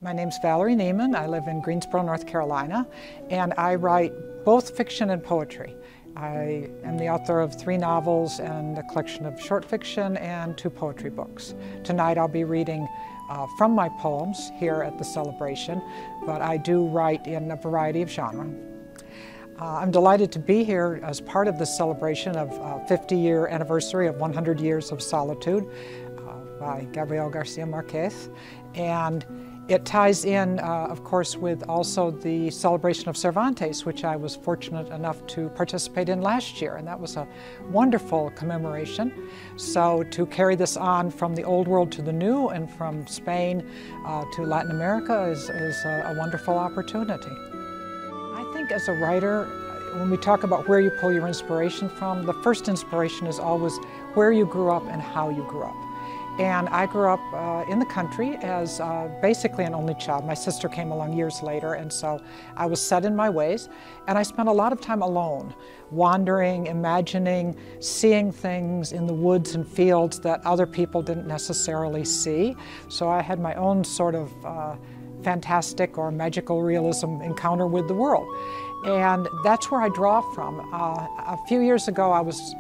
My name's Valerie Nieman. I live in Greensboro, North Carolina, and I write both fiction and poetry. I am the author of 3 novels and a collection of short fiction and 2 poetry books. Tonight I'll be reading from my poems here at the celebration, but I do write in a variety of genres. I'm delighted to be here as part of the celebration of 50-year anniversary of 100 Years of Solitude by Gabriel, García, Márquez. And it ties in, of course, with also the celebration of Cervantes, which I was fortunate enough to participate in last year, and that was a wonderful commemoration. So to carry this on from the old world to the new and from Spain to Latin America is a wonderful opportunity. I think as a writer, when we talk about where you pull your inspiration from, the first inspiration is always where you grew up and how you grew up. And I grew up in the country as basically an only child. My sister came along years later, and so I was set in my ways. And I spent a lot of time alone, wandering, imagining, seeing things in the woods and fields that other people didn't necessarily see. So I had my own sort of fantastic or magical realism encounter with the world. And that's where I draw from. A few years ago, I was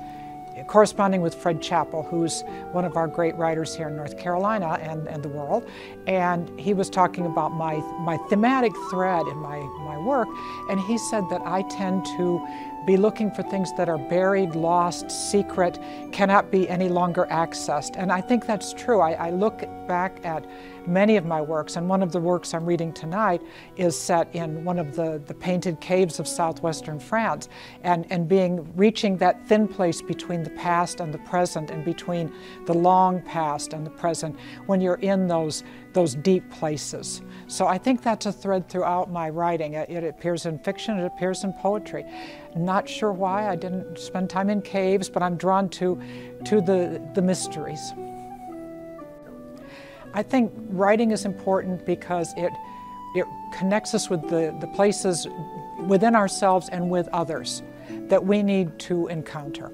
corresponding with Fred Chappell, who's one of our great writers here in North Carolina and the world, and he was talking about my thematic thread in my work, and he said that I tend to be looking for things that are buried, lost, secret, cannot be any longer accessed. And I think that's true. I look back at many of my works, and one of the works I'm reading tonight is set in one of the painted caves of southwestern France, and reaching that thin place between the past and the present, and between the long past and the present, when you're in those deep places. So I think that's a thread throughout my writing. It appears in fiction, it appears in poetry. Not sure why, I didn't spend time in caves, but I'm drawn to the mysteries. I think writing is important because it connects us with the places within ourselves and with others that we need to encounter.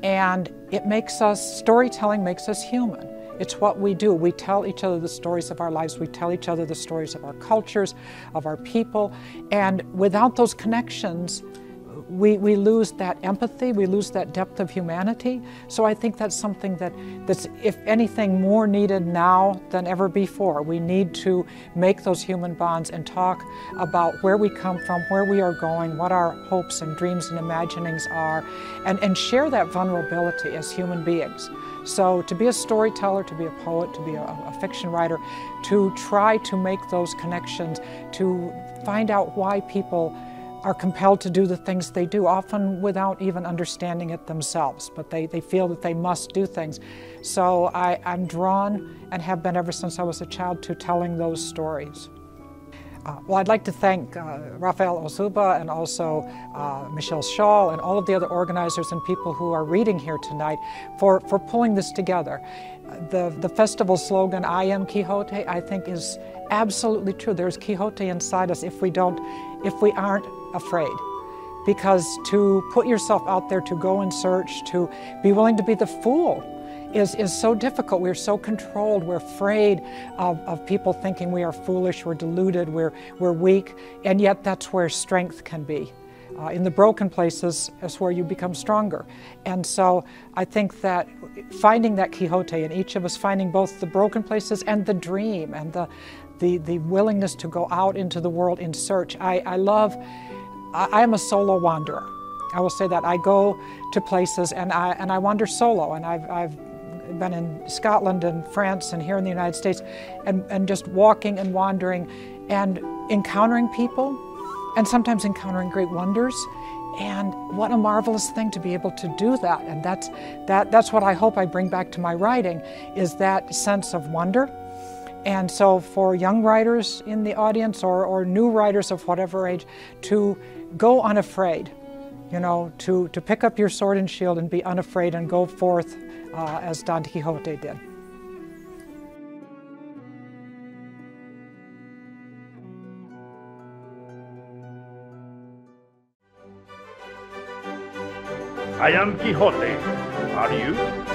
And it makes us, storytelling makes us human. It's what we do. We tell each other the stories of our lives. We tell each other the stories of our cultures, of our people. And without those connections, we lose that empathy, we lose that depth of humanity. So I think that's something that's, if anything, more needed now than ever before. We need to make those human bonds and talk about where we come from, where we are going, what our hopes and dreams and imaginings are, and share that vulnerability as human beings. So to be a storyteller, to be a poet, to be a fiction writer, to try to make those connections, to find out why people are compelled to do the things they do, often without even understanding it themselves, but they feel that they must do things. So I'm drawn, and have been ever since I was a child, to telling those stories. Well, I'd like to thank Rafael Osuba and also Michelle Shaw and all of the other organizers and people who are reading here tonight for pulling this together. The festival slogan, "I am Quixote," I think is absolutely true. There's Quixote inside us if we aren't afraid. Because to put yourself out there, to go and search, to be willing to be the fool is so difficult. We're so controlled. We're afraid of people thinking we are foolish, we're deluded, we're weak, and yet that's where strength can be. In the broken places is where you become stronger. And so I think that finding that Quixote in each of us, finding both the broken places and the dream and the willingness to go out into the world in search. I am a solo wanderer. I will say that. I go to places and I wander solo, and I've been in Scotland and France and here in the United States, and just walking and wandering and encountering people, and sometimes encountering great wonders. And what a marvelous thing to be able to do that. And that's what I hope I bring back to my writing, is that sense of wonder. And so for young writers in the audience, or new writers of whatever age, to go unafraid, you know, to pick up your sword and shield and be unafraid and go forth as Don Quixote did. I am Quixote. Are you?